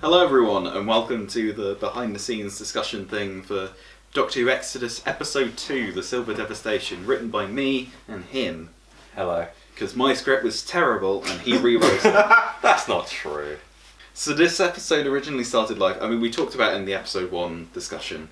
Hello everyone and welcome to the behind the scenes discussion thing for Doctor Who Exodus Episode 2, The Silver Devastation, written by me and him. Hello. Because my script was terrible and he rewrote it. That's not true. So this episode originally started like, we talked about it in the episode 1 discussion,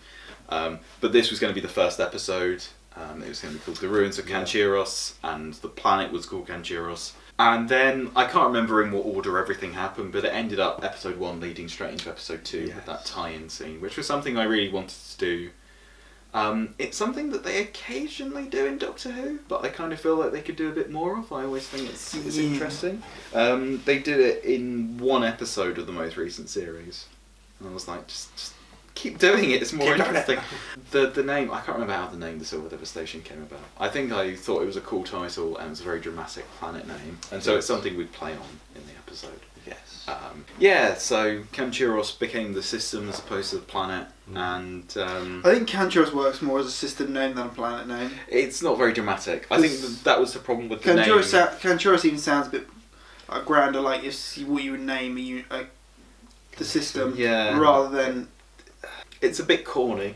but this was going to be the first episode. It was going to be called The Ruins of Kanchiros, and the planet was called Kanchiros. And then, I can't remember in what order everything happened, but it ended up episode 1 leading straight into episode 2 with that tie-in scene, which was something I really wanted to do. It's something that they occasionally do in Doctor Who, but I kind of feel like they could do a bit more of. I always think it's interesting. They did it in one episode of the most recent series. And I was like, just keep doing it, it's more interesting. The name, I can't remember how the name The Silver Devastation came about. I think I thought it was a cool title and it was a very dramatic planet name. And so it's something we'd play on in the episode. Yes. So Kanchiros became the system as opposed to the planet. And I think Kanchiros works more as a system name than a planet name. it's not very dramatic. I think that was the problem with the name. Kanchiros even sounds a bit grander, like what you would name the system, rather than... It's a bit corny.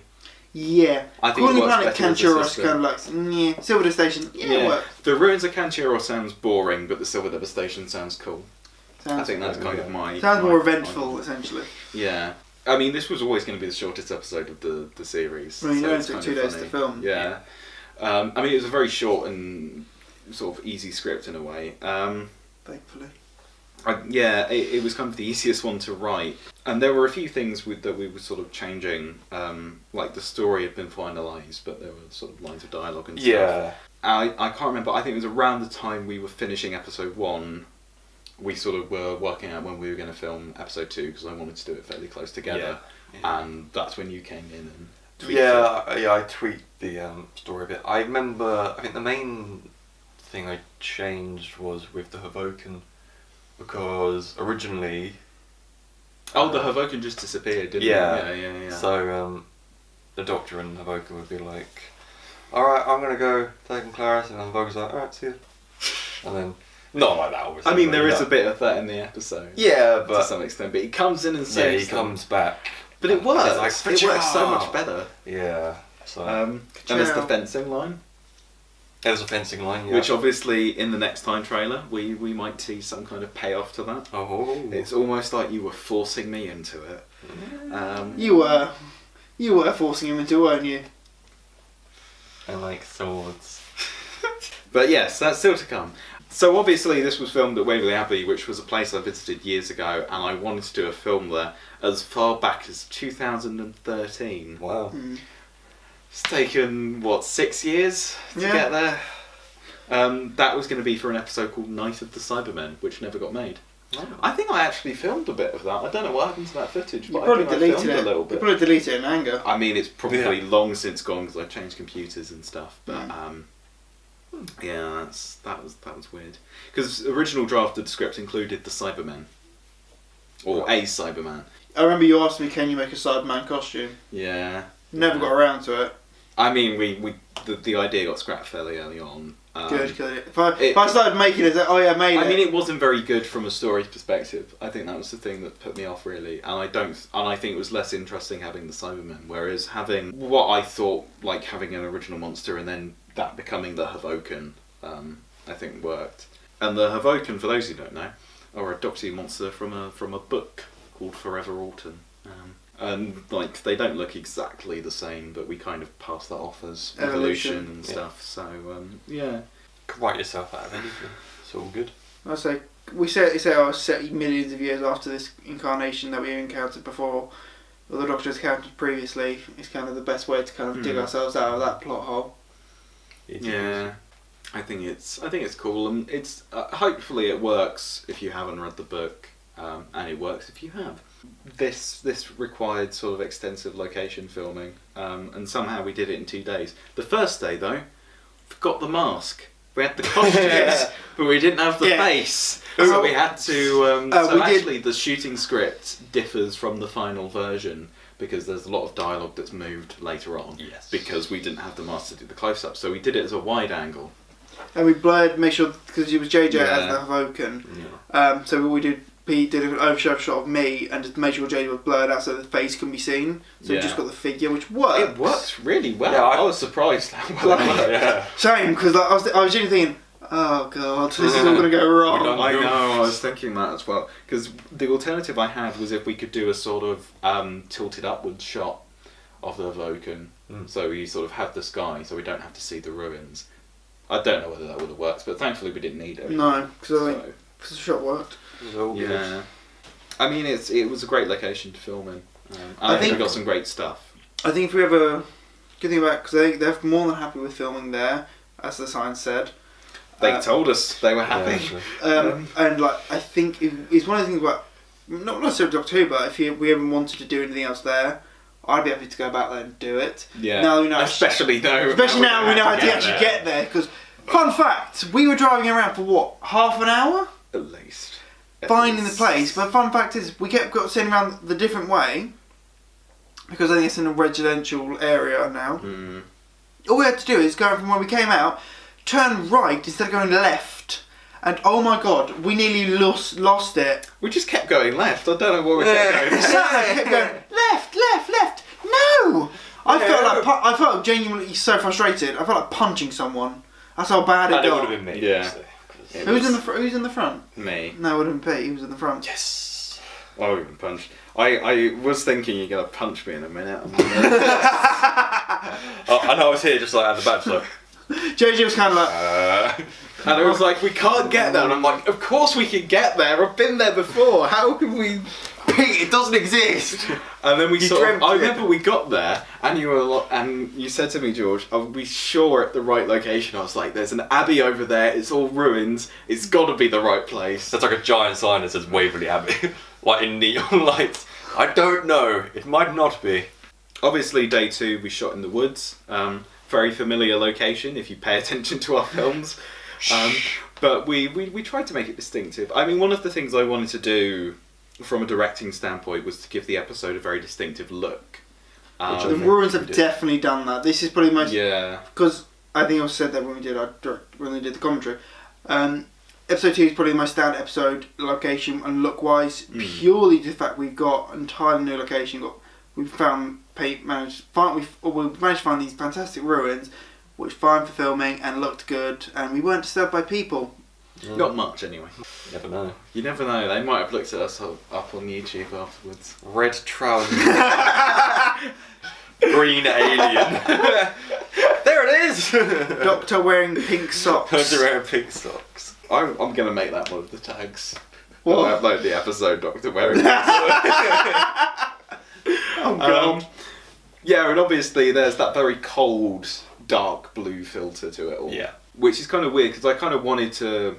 Yeah. I think Calling it works planet better as a Kanchiros system. kind of like, Silver Devastation, it works. The Ruins of Kanchiros sounds boring, but the Silver Devastation sounds cool. I think that's kind of my... Sounds more eventful, essentially. Yeah. I mean, this was always going to be the shortest episode of the series. I mean, it only it's took kind 2 of days funny. to film. Yeah. I mean, it was a very short and sort of easy script in a way. Thankfully. It was kind of the easiest one to write. And there were a few things that we were sort of changing. Like the story had been finalised, but there were sort of lines of dialogue and stuff. I can't remember. I think it was around the time we were finishing episode 1. We sort of were working out when we were going to film episode 2 because I wanted to do it fairly close together. And that's when you came in and tweaked it. I tweaked the story a bit. I remember, I think the main thing I changed was with the Hoboken, because originally... the Hoboken just disappeared, didn't it? Yeah. So the Doctor and Hoboken would be like, alright, I'm going to go take Clarice, and then Hoboken's like, alright, see you. And then... Not like that, obviously. I mean, there is a bit of that in the episode. Yeah, but... To some extent, but he comes in and saves he comes back. But it works. Like, it works so much better. Yeah. So. And there's the fencing line. There's a fencing line, yeah. Which obviously, in the next time trailer, we might see some kind of payoff to that. Oh. It's almost like you were forcing me into it. You were forcing him into it, weren't you? I like swords. But yes, that's still to come. So obviously this was filmed at Waverley Abbey, which was a place I visited years ago, and I wanted to do a film there as far back as 2013. Wow. It's taken, 6 years to get there? That was going to be for an episode called Night of the Cybermen, which never got made. Oh. I think I actually filmed a bit of that. I don't know what happened to that footage, but I think I filmed a little You bit. probably deleted it in anger. I mean, it's probably long since gone because I changed computers and stuff, but... that was weird. Because the original draft of the script included the Cybermen. Or a Cyberman. I remember you asked me, can you make a Cyberman costume? Yeah. Never got around to it. I mean, the idea got scrapped fairly early on. Good. If I started making it, I made it. I mean, it wasn't very good from a story perspective. I think that was the thing that put me off, really. And I think it was less interesting having the Cybermen, whereas having what I thought, like having an original monster and then that becoming the Hoboken, I think worked. And the Hoboken, for those who don't know, are a Doctor Who monster from a book called Forever Alton. And like they don't look exactly the same, but we kind of pass that off as evolution and stuff. So Write yourself out of anything. It's all good. I say we say set millions of years after this incarnation that we encountered before, or the Doctor has encountered previously. It's kind of the best way to kind of dig ourselves out of that plot hole. I think it's cool, and it's hopefully it works if you haven't read the book, and it works if you have. This required sort of extensive location filming, and somehow we did it in 2 days. The first day though, forgot the mask. We had the costumes, but we didn't have the face. So we had to. The shooting script differs from the final version because there's a lot of dialogue that's moved later on. Yes. Because we didn't have the mask to do the close-up, so we did it as a wide angle. And we blurred, make sure, because it was JJ as the Hoboken. So we did Pete did an overshadow shot of me and just made sure JJ was blurred out so the face can be seen. So we just got the figure, which works. It works really well. Yeah, I was surprised how well it worked. Yeah. Shame, because like, I was genuinely thinking, oh god, this is all going to go wrong. I know, I was thinking that as well. Because the alternative I had was if we could do a sort of tilted upwards shot of the Vulcan. So we sort of have the sky, so we don't have to see the ruins. I don't know whether that would have worked, but thankfully we didn't need it. No, because I think the shot worked. It was all good. Yeah. I mean, it was a great location to film in. I think we got some great stuff. I think if we ever... Good thing about... Because they're more than happy with filming there, as the sign said. They told us they were happy. And like, I think it's one of the things about... Not necessarily Doctor Who, but if we ever wanted to do anything else there, I'd be happy to go back there and do it. Yeah. Now we know... Especially now we know how to actually get there. Because, fun fact, we were driving around for what? Half an hour? At least. Finding the place, but fun fact is we got sitting around the different way because I think it's in a residential area now. All we had to do is go from where we came out, turn right instead of going left, and oh my god, we nearly lost it. We just kept going left. I don't know what we kept going. The sat kept going left. No, I felt genuinely so frustrated. I felt like punching someone. That's how bad it got. It would have been me. Yeah. Who's in the front? Me. No, it would have been Pete. He was in the front. Yes. Oh, we can punch. I was thinking you're gonna punch me in a minute. I know I was here just like at the back, so. JJ was kind of like. And I was like, we can't get there. And I'm like, of course we can get there. I've been there before. How can we? Pete, it doesn't exist. And then we dreamt I it. remember we got there, and you said to me, George, "Are we sure we're at the right location?" I was like, "There's an abbey over there. It's all ruins. It's got to be the right place." That's like a giant sign that says Waverley Abbey, like in neon lights. I don't know. It might not be. Obviously, day 2 we shot in the woods. Very familiar location if you pay attention to our films. But we tried to make it distinctive. I mean, one of the things I wanted to do from a directing standpoint was to give the episode a very distinctive look. The ruins have definitely done that. This is probably the most... Yeah. Because I think I said that when we did the commentary. Episode 2 is probably the most standard episode, location and look-wise, purely to the fact we've got an entirely new location. We've managed to find these fantastic ruins, which fine for filming and looked good, and we weren't disturbed by people. Not much, anyway. You never know. You never know. They might have looked at us up on YouTube afterwards. Red trousers. Green alien. There it is! Doctor wearing pink socks. Doctor wearing pink socks. I'm going to make that one of the tags. What? I'll upload the episode, Doctor wearing. Oh god. Yeah, and obviously there's that very cold, dark blue filter to it all. Yeah. Which is kind of weird because I kind of wanted to,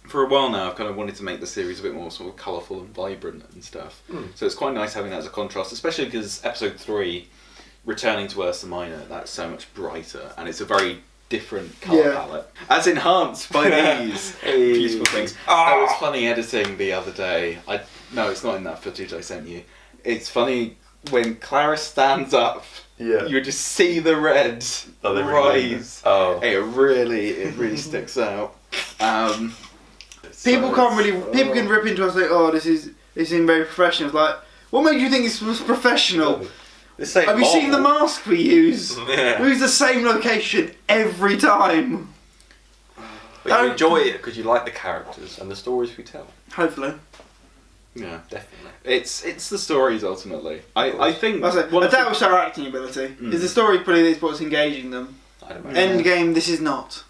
for a while now, I've kind of wanted to make the series a bit more sort of colourful and vibrant and stuff. So it's quite nice having that as a contrast, especially because episode 3, returning to Ursa Minor, that's so much brighter and it's a very different colour palette. As enhanced by these beautiful things. It was funny editing the other day. No, it's not in that footage I sent you. It's funny when Clara stands up. Yeah. You just see the red rise. It really sticks out. People can rip into us like, oh, this isn't very professional. It's like, what made you think this was professional? Have you seen the mask we use? Yeah. We use the same location every time. But you enjoy it because you like the characters and the stories we tell. Hopefully. Yeah, definitely. It's the stories ultimately. I think that was our acting ability. Is the story probably what's engaging them? I don't know. Endgame, this is not.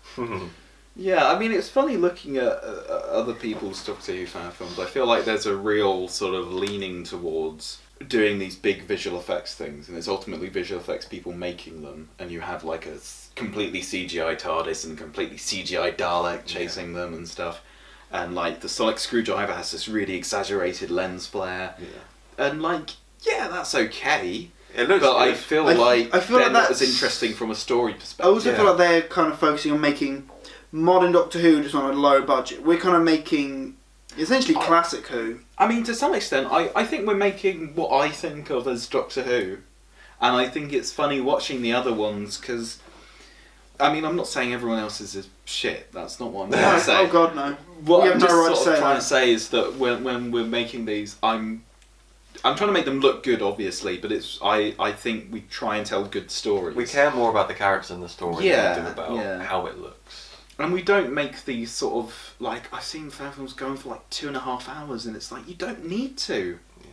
Yeah, I mean it's funny looking at other people's Doctor Who fan films. I feel like there's a real sort of leaning towards doing these big visual effects things, and it's ultimately visual effects people making them, and you have like a completely CGI TARDIS and completely CGI Dalek chasing them and stuff. And like the Sonic Screwdriver has this really exaggerated lens flare, and like that's okay. It looks but good. I feel like they're not that's as interesting from a story I perspective. also feel like they're kind of focusing on making modern Doctor Who just on a low budget. We're kind of making essentially classic Who. I mean, to some extent, I think we're making what I think of as Doctor Who, and I think it's funny watching the other ones because I mean, I'm not saying everyone else is shit. That's not what I'm No, trying to say. oh God, no. What You I'm have just no right sort to of say trying that. to say is that when we're making these, I'm trying to make them look good, obviously, but I think we try and tell good stories. We care more about the characters and the story than we do about how it looks. And we don't make these sort of, like, I've seen fan films going for like 2.5 hours, and it's like, you don't need to. Yeah.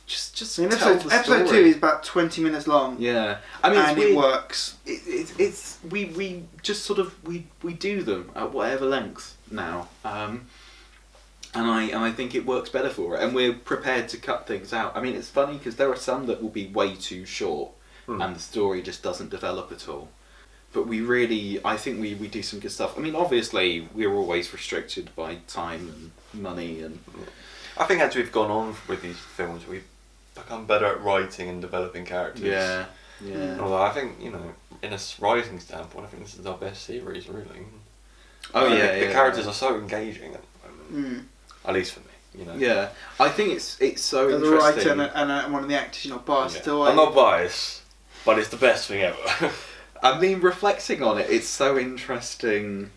Just I mean, tell the story. episode 2 is about 20 minutes long. Yeah. I mean, and it works. We just sort of, we do them at whatever length now. And I think it works better for it, and we're prepared to cut things out. I mean, it's funny because there are some that will be way too short, and the story just doesn't develop at all. But I think we do some good stuff. I mean, obviously, we're always restricted by time and money, and I think as we've gone on with these films, we've become better at writing and developing characters. Yeah. Although I think, in a writing standpoint, I think this is our best series, really. Oh, the characters are so engaging at the moment. At least for me, Yeah, I think it's so As a interesting. writer and one of the actors, you're not biased at all. I'm not biased, but it's the best thing ever. I mean, reflecting on it, it's so interesting,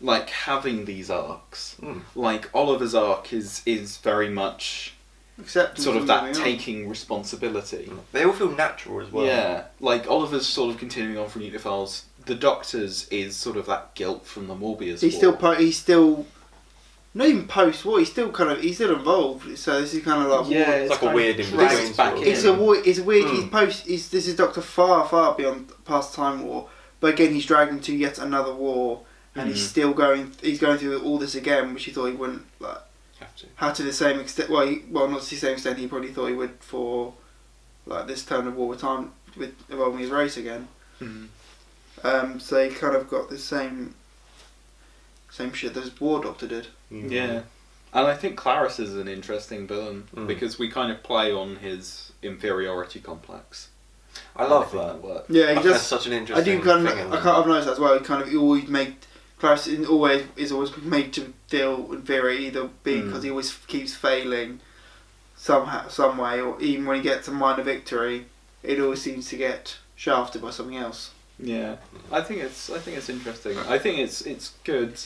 like, having these arcs. Like, Oliver's arc is very much Acceptance sort of and that moving on. taking responsibility. They all feel natural as well. Yeah, like, Oliver's sort of continuing on from Uniphiles. The Doctor's is sort of that guilt from the Morbius He's War. he's still not even post-war. He's still involved. So this is kind of like It's like a weird in between. back in. It's a weird. This is Doctor far beyond past Time War, but again he's dragged into yet another war, and he's still going. He's going through all this again, which he thought he wouldn't have to the same extent. Well, not to the same extent he probably thought he would for like this turn of war with time with evolving his race again. So he kind of got the same shit that his War Doctor did. Yeah. And I think Clarice is an interesting villain because we kind of play on his inferiority complex. I love that. Works. Yeah, he I think does. that's such an interesting I do thing. I've noticed that as well. He always made Clarice is always made to feel inferior, either because he always keeps failing somehow, some way, or even when he gets a minor victory, it always seems to get shafted by something else. Yeah, I think it's interesting. I think it's good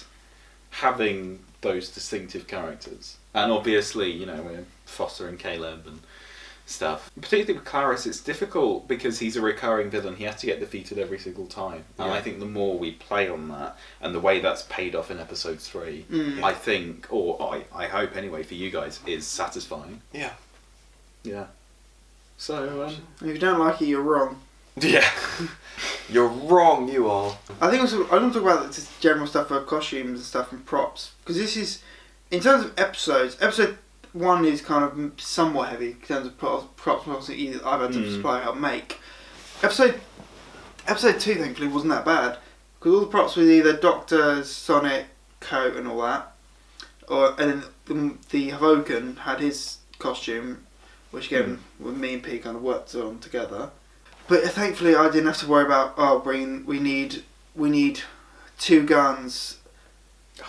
having those distinctive characters, and obviously, we're fostering Caleb and stuff. Particularly with Clarice, it's difficult because he's a recurring villain. He has to get defeated every single time, and I think the more we play on that, and the way that's paid off in episode 3, I think, or I hope anyway for you guys, is satisfying. Yeah. Yeah. So, If you don't like it, you're wrong. Yeah. You're wrong, you are. I think also, I want to talk about this general stuff for costumes and stuff and props, because this is, in terms of episodes, episode 1 is kind of somewhat heavy in terms of props either I've had to supply help make. Episode 2 thankfully wasn't that bad, because all the props were either Doctor's Sonic coat and all that, and then the Havoken had his costume, which again with me and P kind of worked on together. But thankfully, I didn't have to worry about we need 2 guns,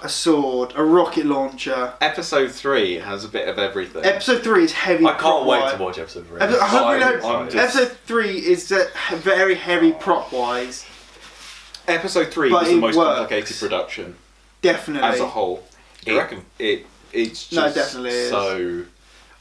a sword, a rocket launcher. episode 3 has a bit of everything. Episode 3 is heavy. I can't wait to watch episode 3. Episode 3 is very heavy prop wise. Episode 3 But was the it most works. complicated production Definitely. as a whole. You reckon? It's just No, it definitely is. so.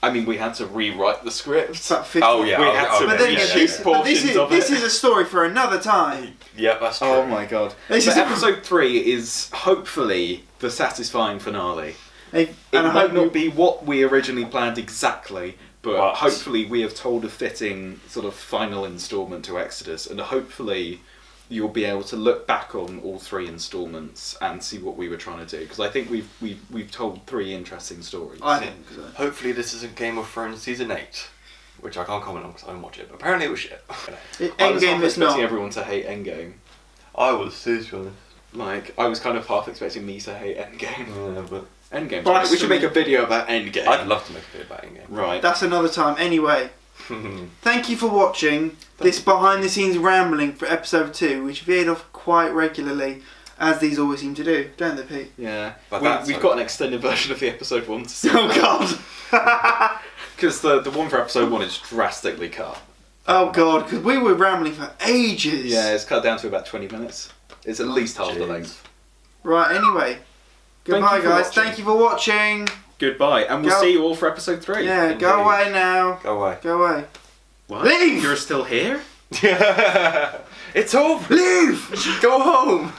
I mean, we had to rewrite the script. It's about 50. Oh yeah. We had to But then reshoot portions of it. this is a story for another time. Yeah, that's true. Oh my god! This But is episode 3 is hopefully the satisfying finale. And It I might hope not be what we originally planned exactly, but But- hopefully we have told a fitting sort of final instalment to Exodus, and hopefully you'll be able to look back on all 3 installments and see what we were trying to do. Because I think we've told 3 interesting stories. I think so. Hopefully this isn't Game of Thrones season 8, which I can't comment on because I don't watch it. But apparently it was shit. I was Endgame half is expecting not. everyone to hate Endgame. I was seriously. Like, I was kind of half expecting me to hate Endgame. Yeah, but Endgame. Blasphemy. We should make a video about Endgame. I'd love to make a video about Endgame. Right. That's another time. Anyway, thank you for watching this behind the scenes rambling for episode 2, which veered off quite regularly, as these always seem to do, don't they, Pete? Yeah. But We've got an extended version of the episode 1 to see. Oh God! Because the one for episode 1 is drastically cut. Oh god, because we were rambling for ages. Yeah, it's cut down to about 20 minutes. It's at least half the Jeez. length. Right, anyway. Goodbye, you for guys. watching. Thank you for watching. Goodbye, and we'll Go- see you all for episode 3. Yeah, go Indeed. away now. Go away. Go away. What? Leave! You're still here? It's over. Leave! Go home.